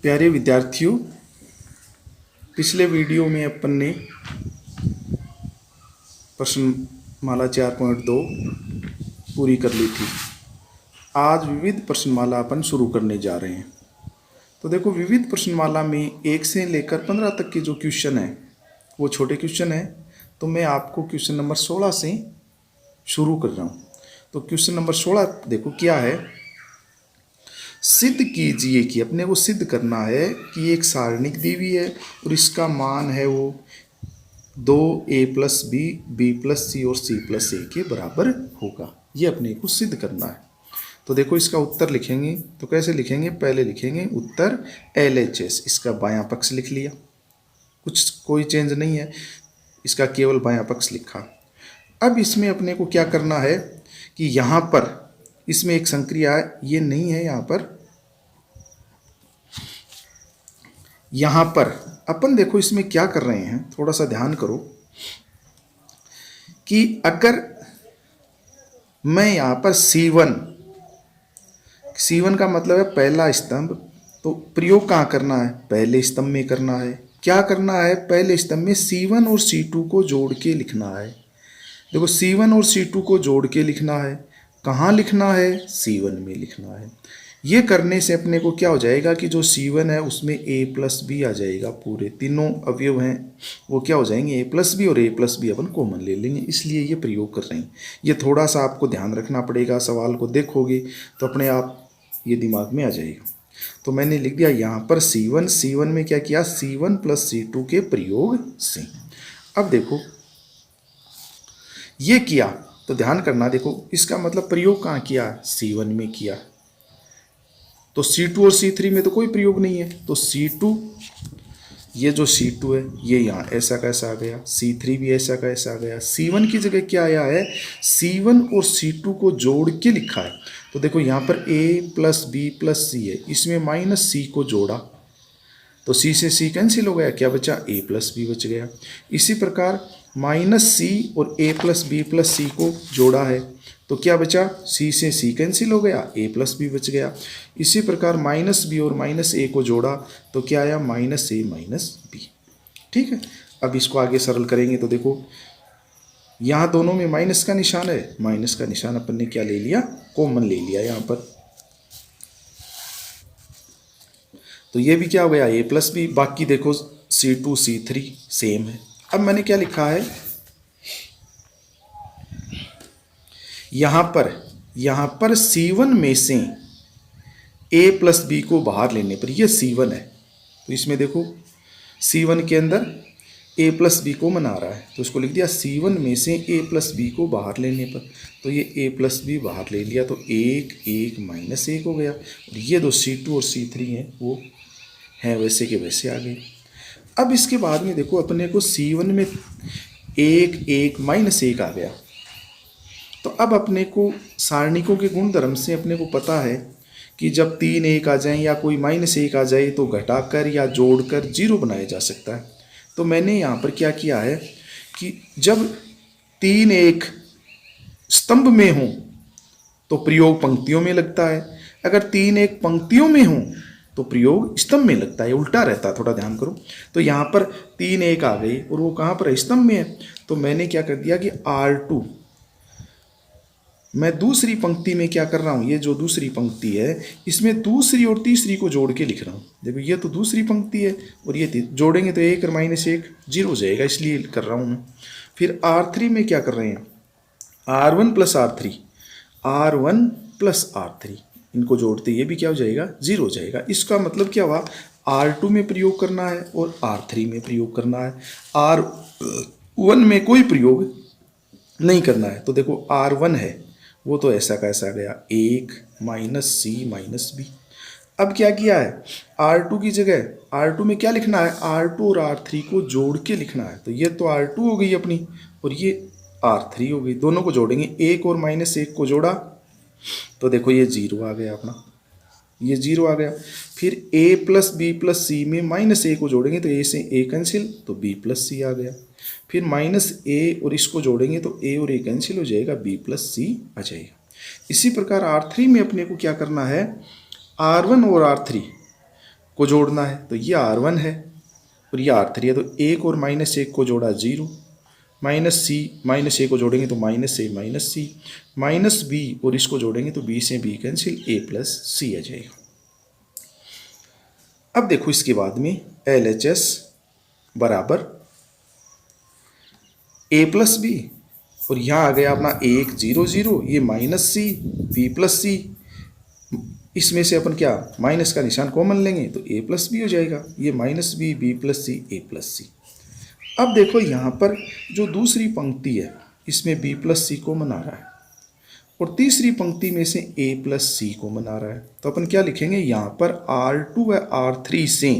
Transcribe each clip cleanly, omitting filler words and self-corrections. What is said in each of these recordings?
प्यारे विद्यार्थियों, पिछले वीडियो में अपन ने प्रश्नमाला 4.2 पूरी कर ली थी। आज विविध प्रश्नमाला अपन शुरू करने जा रहे हैं। तो देखो, विविध प्रश्नमाला में 1 से लेकर 15 तक के जो क्वेश्चन है वो छोटे क्वेश्चन है। तो मैं आपको क्वेश्चन नंबर 16 से शुरू कर रहा हूँ। तो क्वेश्चन नंबर 16 देखो क्या है। सिद्ध कीजिए कि, अपने को सिद्ध करना है कि एक सारणिक दी हुई है और इसका मान है वो 2a + b, b + c और c + a के बराबर होगा। ये अपने को सिद्ध करना है। तो देखो, इसका उत्तर लिखेंगे तो कैसे लिखेंगे। पहले लिखेंगे उत्तर LHS, इसका बायां पक्ष लिख लिया, कोई चेंज नहीं है, इसका केवल बायां पक्ष लिखा। अब इसमें अपने को क्या करना है कि यहाँ पर इसमें एक संक्रिया है, ये नहीं है यहाँ पर अपन देखो इसमें क्या कर रहे हैं, थोड़ा सा ध्यान करो कि अगर मैं यहाँ पर C1 का मतलब है पहला स्तंभ, तो प्रयोग कहाँ करना है, पहले स्तंभ में करना है। क्या करना है, पहले स्तंभ में C1 और C2 को जोड़ के लिखना है। देखो, C1 और C2 को जोड़ के लिखना है। कहाँ लिखना है, C1 में लिखना है। ये करने से अपने को क्या हो जाएगा कि जो C1 है उसमें a + b आ जाएगा। पूरे तीनों अवयव हैं वो क्या हो जाएंगे, a + b, और a + b अपन कॉमन ले लेंगे, इसलिए ये प्रयोग कर रहे हैं। ये थोड़ा सा आपको ध्यान रखना पड़ेगा, सवाल को देखोगे तो अपने आप ये दिमाग में आ जाएगा। तो मैंने लिख दिया यहाँ पर C1 में क्या किया, C1 + C2 के प्रयोग से। अब देखो ये किया तो ध्यान करना, देखो इसका मतलब प्रयोग कहाँ किया, C1 में किया। तो C2 और C3 में तो कोई प्रयोग नहीं है। तो C2, ये जो C2 है ये यहाँ ऐसा कैसा आ गया, C3 भी ऐसा कैसा आ गया। C1 की जगह क्या आया है, C1 और C2 को जोड़ के लिखा है। तो देखो यहाँ पर a + b + c है, इसमें -c को जोड़ा तो c से c कैंसिल हो गया, क्या बचा, a + b बच गया। इसी प्रकार -c और a + b + c को जोड़ा है तो क्या बचा, c से c कैंसिल हो गया, a + b बच गया। इसी प्रकार -b और -a को जोड़ा तो क्या आया, -a -b। ठीक है, अब इसको आगे सरल करेंगे तो देखो यहाँ दोनों में माइनस का निशान है, माइनस का निशान अपन ने क्या ले लिया, कॉमन ले लिया यहाँ पर। तो ये भी क्या हो गया, a + b। बाकी देखो C2 C3 सेम है। अब मैंने क्या लिखा है, यहाँ पर C1 में से a + b को बाहर लेने पर, ये C1 है तो इसमें देखो C1 के अंदर a + b को मना रहा है, तो इसको लिख दिया C1 में से a + b को बाहर लेने पर। तो ये a + b बाहर ले लिया तो 1 1 -1 हो गया। और ये दो C2 और C3 हैं वो हैं वैसे के वैसे आ गए। अब इसके बाद में देखो अपने को C1 में 1 1 -1 आ गया। तो अब अपने को सारणिकों के गुणधर्म से अपने को पता है कि जब 3 1 आ जाए या कोई -1 आ जाए तो घटाकर या जोड़कर 0 बनाया जा सकता है। तो मैंने यहाँ पर क्या किया है कि जब 3 1 स्तंभ में हो तो प्रयोग पंक्तियों में लगता है, अगर 3 1 पंक्तियों में हो तो प्रयोग स्तंभ में लगता है, उल्टा रहता है। थोड़ा ध्यान करो। तो यहाँ पर 3 1 आ गई और वो कहाँ पर है, स्तंभ में है। तो मैंने क्या कर दिया कि R2, मैं दूसरी पंक्ति में क्या कर रहा हूँ, ये जो दूसरी पंक्ति है इसमें दूसरी और तीसरी को जोड़ के लिख रहा हूँ। देखो ये तो दूसरी पंक्ति है और ये जोड़ेंगे तो 1 और -1 0 हो जाएगा, इसलिए कर रहा हूँ मैं। फिर R3 में क्या कर रहे हैं, R1 + R3, इनको जोड़ते ये भी क्या हो जाएगा, 0 हो जाएगा। इसका मतलब क्या हुआ, R2 में प्रयोग करना है और R3 में प्रयोग करना है, R1 में कोई प्रयोग नहीं करना है। तो देखो R1 है वो तो ऐसा कैसा गया, 1 -c -b। अब क्या किया है, R2 की जगह R2 में क्या लिखना है, R2 और R3 को जोड़ के लिखना है। तो ये तो R2 हो गई अपनी और ये R3 हो गई, दोनों को जोड़ेंगे, 1 और -1 को जोड़ा तो देखो ये 0 आ गया अपना, ये 0 आ गया। फिर a + b + c में -a को जोड़ेंगे तो a से a कैंसिल तो b + c आ गया। फिर -a और इसको जोड़ेंगे तो a और a कैंसिल हो जाएगा, b + c आ जाएगा। इसी प्रकार R3 में अपने को क्या करना है, R1 और R3 को जोड़ना है, तो ये R1 है और ये R3 है, तो 1 और -1 को जोड़ा 0, -c -a को जोड़ेंगे तो -a -c -b और इसको जोड़ेंगे तो b से b कैंसिल, a + c आ जाएगा। अब देखो इसके बाद में LHS बराबर a + b और यहाँ आ गया अपना 1 0 0, ये -c b + c, इसमें से अपन क्या माइनस का निशान कॉमन लेंगे तो a + b हो जाएगा, ये -b b + c a + c। अब देखो यहाँ पर जो दूसरी पंक्ति है इसमें b + c कॉमन आ रहा है और तीसरी पंक्ति में से a + c कॉमन आ रहा है, तो अपन क्या लिखेंगे यहाँ पर R2 व R3 से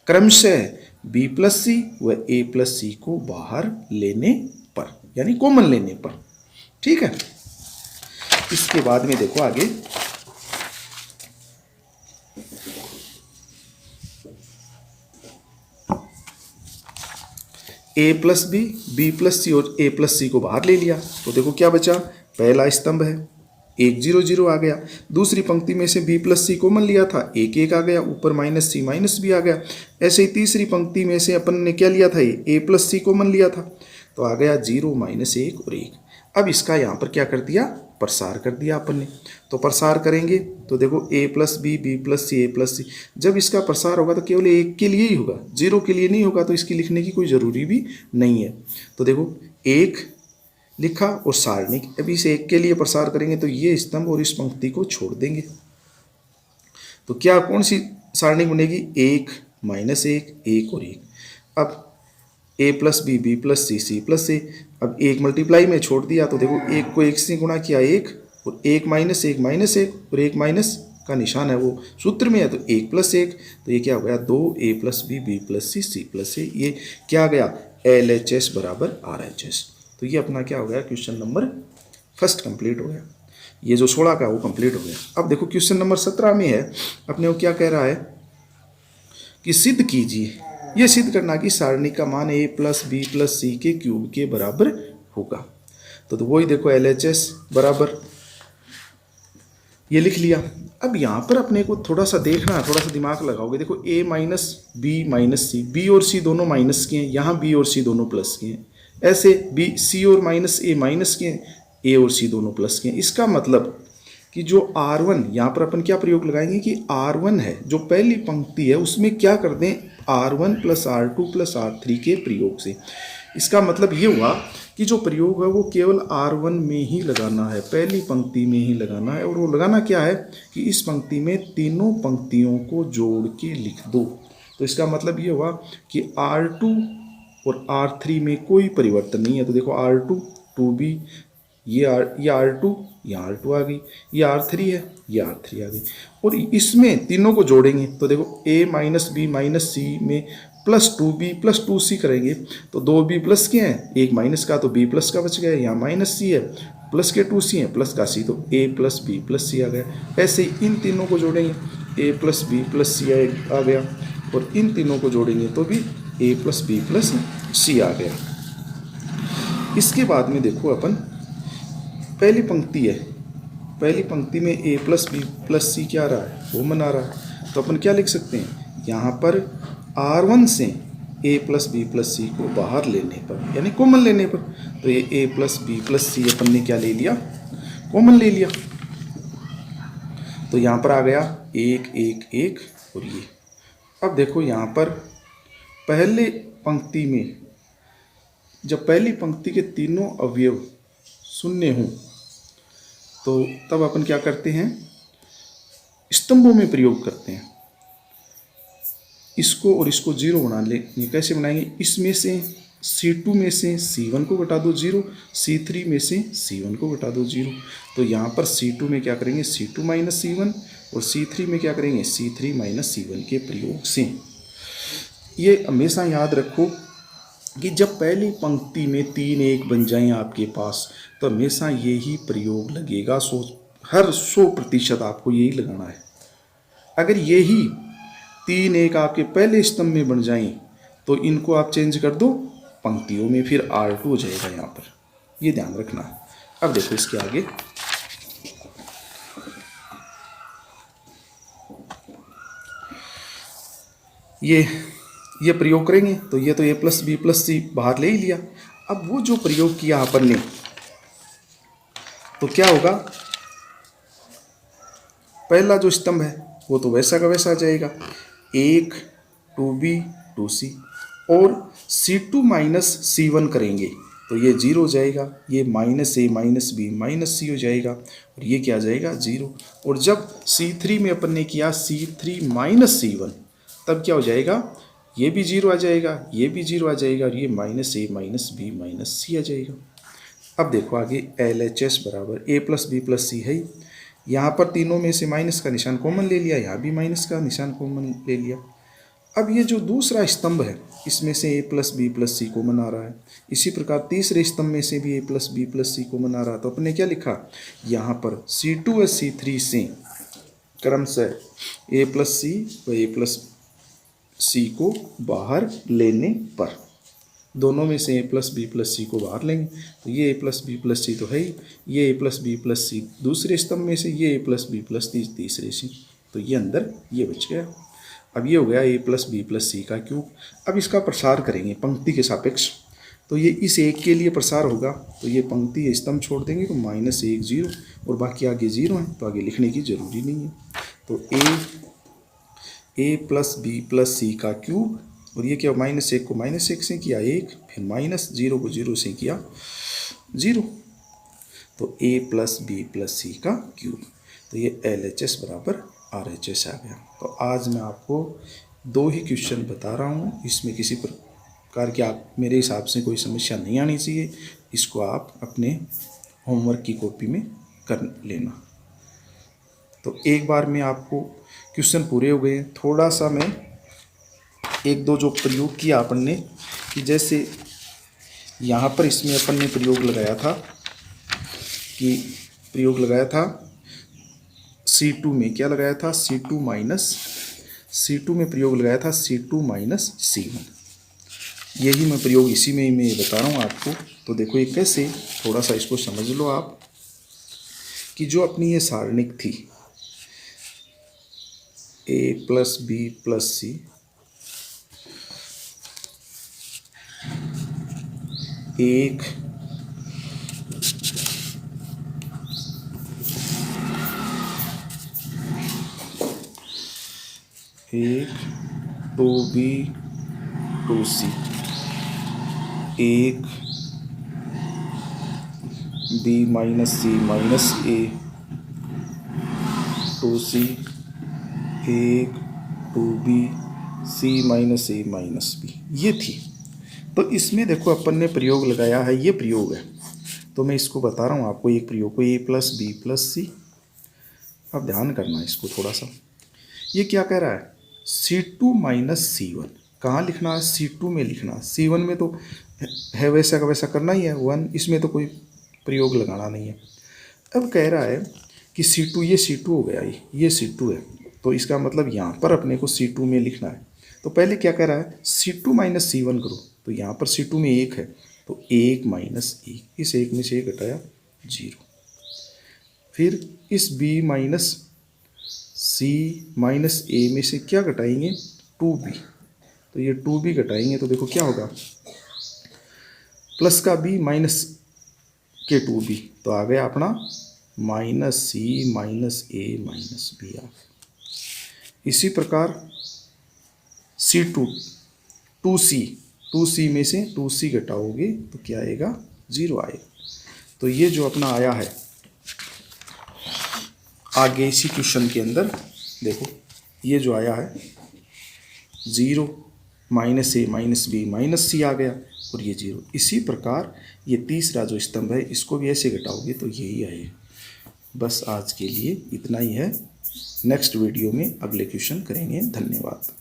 क्रमशः b + c व a + c को बाहर लेने पर, यानी कॉमन लेने पर। ठीक है, इसके बाद में देखो आगे a + b b + c और a + c को बाहर ले लिया, तो देखो क्या बचा, पहला स्तंभ है 1 0 0 आ गया, दूसरी पंक्ति में से b + c कॉमन लिया था 1 1 आ गया, ऊपर -c -b आ गया। ऐसे ही तीसरी पंक्ति में से अपन ने क्या लिया था, a + c कॉमन लिया था, तो आ गया 0 -1 और 1। अब इसका यहाँ पर क्या कर दिया, प्रसार कर दिया अपन ने, तो प्रसार करेंगे तो देखो a + b b + c a + c, जब इसका प्रसार होगा तो केवल 1 के लिए ही होगा, 0 के लिए नहीं होगा, तो इसकी लिखने की कोई ज़रूरी भी नहीं है। तो देखो 1 लिखा और सारणिक, अभी इसे 1 के लिए प्रसार करेंगे तो ये स्तंभ और इस पंक्ति को छोड़ देंगे, तो क्या कौन सी सारणिक बनेगी, 1 -1 1 और 1। अब a + b b + c c + a, अब 1 मल्टीप्लाई में छोड़ दिया तो देखो 1 को 1 से गुणा किया 1 और 1 -1 -1 और 1 माइनस का निशान है वो सूत्र में है, तो 1 + 1, तो ये क्या हो गया 2 a + b b + c c + a, ये क्या आ गया LHS बराबर RHS। तो ये अपना क्या हो गया, क्वेश्चन नंबर 1 कंप्लीट हो गया, ये जो 16 का वो कंप्लीट हो गया। अब देखो क्वेश्चन नंबर 17 में है अपने को क्या कह रहा है कि सिद्ध कीजिए, ये सिद्ध करना कि सारणी का मान a + b + c के क्यूब के बराबर होगा। तो वही देखो LHS बराबर ये लिख लिया। अब यहाँ पर अपने को थोड़ा सा देखना है, थोड़ा सा दिमाग लगाओगे, देखो a - b - c, b और c दोनों माइनस के हैं, यहाँ b और c दोनों प्लस के हैं, ऐसे b c और -a माइनस के हैं, a और c दोनों प्लस के हैं। इसका मतलब कि जो R1 यहाँ पर अपन क्या प्रयोग लगाएंगे कि R1 है जो पहली पंक्ति है उसमें क्या कर दें, R1 + R2 + R3 के प्रयोग से। इसका मतलब ये हुआ कि जो प्रयोग है वो केवल R1 में ही लगाना है, पहली पंक्ति में ही लगाना है, और वो लगाना क्या है कि इस पंक्ति में तीनों पंक्तियों को जोड़ के लिख दो। तो इसका मतलब ये हुआ कि R2 और R3 में कोई परिवर्तन नहीं है, तो देखो R2 2b, ये R2 यहाँ R2 आ गई, ये R3 है, ये R3 आ गई, और इसमें तीनों को जोड़ेंगे तो देखो a - b - c में +2b + 2c करेंगे तो 2b प्लस के हैं, एक माइनस का, तो b प्लस का बच गया, यहाँ -c है, प्लस के 2c हैं, प्लस का c, तो a + b + c आ गया। ऐसे ही इन तीनों को जोड़ेंगे a + b + c आ गया, और इन तीनों को जोड़ेंगे तो भी a + b + c आ गया। इसके बाद में देखो अपन पहली पंक्ति है, पहली पंक्ति में a + b + c क्या आ रहा है, वो मना रहा है, तो अपन क्या लिख सकते हैं यहाँ पर R1 से a + b + c को बाहर लेने पर, यानी कॉमन लेने पर, तो ये a + b + c अपन ने क्या ले लिया, कॉमन ले लिया, तो यहाँ पर आ गया 1 1 1 और ये। अब देखो यहाँ पर पहले पंक्ति में जब पहली पंक्ति के तीनों अवयव शून्य हों तो तब अपन क्या करते हैं, स्तंभों में प्रयोग करते हैं, इसको और इसको 0 बना लेंगे। कैसे बनाएंगे, इसमें से C2 में से C1 को घटा दो 0, C3 में से C1 को घटा दो 0, तो यहाँ पर C2 में क्या करेंगे C2 - C1 और C3 में क्या करेंगे C3 - C1 के प्रयोग से। ये हमेशा याद रखो कि जब पहली पंक्ति में 3 1 बन जाएं आपके पास तो हमेशा यही प्रयोग लगेगा, हर 100% आपको यही लगाना है। अगर यही 3 1 आपके पहले स्तंभ में बन जाएं तो इनको आप चेंज कर दो पंक्तियों में, फिर R2 हो जाएगा यहाँ पर, ये ध्यान रखना। अब देखो इसके आगे ये प्रयोग करेंगे तो ये तो a प्लस बी प्लस सी बाहर ले ही लिया। अब वो जो प्रयोग किया अपन ने तो क्या होगा, पहला जो स्तंभ है वो तो वैसा का वैसा आ जाएगा, 1 2b 2c, और C2 माइनस C1 करेंगे तो ये 0 हो जाएगा, ये minus a minus B minus C हो जाएगा और ये क्या आ जाएगा 0। और जब C3 में अपन ने किया C3 माइनस C1 तब क्या हो जाएगा, ये भी 0 आ जाएगा, ये भी 0 आ जाएगा और ये minus a minus B minus C आ जाएगा। अब देखो आगे LHS बराबर a plus B plus C है, यहाँ पर तीनों में से माइनस का निशान कॉमन ले लिया, यहाँ भी माइनस का निशान कॉमन ले लिया। अब ये जो दूसरा स्तंभ है इसमें से a plus B plus C common आ रहा है, इसी प्रकार तीसरे स्तंभ में से भी a plus B plus C common आ रहा है। तो अपने क्या लिखा, यहाँ पर C2 और C3 से क्रमशः a प्लस सी व a प्लस सी को बाहर लेने पर, दोनों में से a प्लस बी प्लस सी को बाहर लेंगे तो ये a प्लस बी प्लस सी तो है ही, ये a प्लस बी प्लस सी दूसरे स्तंभ में से, ये a प्लस बी प्लस सी तीसरे से, तो ये अंदर ये बच गया। अब ये हो गया a प्लस बी प्लस सी का क्यूब। अब इसका प्रसार करेंगे पंक्ति के सापेक्ष, तो ये इस एक के लिए प्रसार होगा तो ये पंक्ति स्तंभ छोड़ देंगे तो -1 0 और बाकी आगे 0 है तो आगे लिखने की जरूरी नहीं है। तो a प्लस बी प्लस सी का क्यूब, और ये क्या -1 को -1 से किया 1, फिर -0 को 0 से किया 0, तो a प्लस बी प्लस सी का क्यूब। तो ये LHS बराबर RHS आ गया। तो आज मैं आपको 2 ही क्वेश्चन बता रहा हूँ, इसमें किसी प्रकार की आप मेरे हिसाब से कोई समस्या नहीं आनी चाहिए। इसको आप अपने होमवर्क की कॉपी में कर लेना। तो एक बार में आपको क्वेश्चन पूरे हो गए। थोड़ा सा मैं 1-2 जो प्रयोग किया अपन ने, कि जैसे यहाँ पर इसमें अपन ने प्रयोग लगाया था C2 में क्या लगाया था, C2 में प्रयोग लगाया था C2 माइनस C1। यही मैं प्रयोग इसी में ही मैं बता रहा हूँ आपको। तो देखो ये कैसे, थोड़ा सा इसको समझ लो आप, कि जो अपनी ये सारणिक थी a plus B plus C, एक टू बी टू सी, एक B minus C minus A two C, एक two B C minus A minus B, ये थी। तो इसमें देखो अपन ने प्रयोग लगाया है, ये प्रयोग है तो मैं इसको बता रहा हूँ आपको, एक प्रयोग को a प्लस बी प्लस सी। अब ध्यान करना है इसको थोड़ा सा, ये क्या कह रहा है, C2 माइनस C1 कहाँ लिखना है, C2 में लिखना है, C1 में तो है वैसा का वैसा करना ही है 1, इसमें तो कोई प्रयोग लगाना नहीं है। अब कह रहा है कि C2, ये C2 हो गया, ये C2 है, तो इसका मतलब यहाँ पर अपने को C2 में लिखना है। तो पहले क्या कह रहा है, C2 माइनस C1 करो, तो यहाँ पर C2 में 1 है तो 1 माइनस 1, इस 1 में से 1 घटाया 0। फिर इस B minus C minus A में से क्या घटाएंगे, 2B, तो ये 2B घटाएंगे तो देखो क्या होगा, प्लस का B माइनस के 2B, तो आ गया अपना minus C minus A minus B आ गया। इसी प्रकार C2 2C में से 2C घटाओगे तो क्या आएगा, 0 आएगा। तो ये जो अपना आया है आगे इसी क्वेश्चन के अंदर देखो, ये जो आया है 0 minus A minus B minus C आ गया और ये 0। इसी प्रकार ये तीसरा जो स्तंभ है इसको भी ऐसे घटाओगे तो यही आएगा। बस आज के लिए इतना ही है, नेक्स्ट वीडियो में अगले क्वेश्चन करेंगे। धन्यवाद।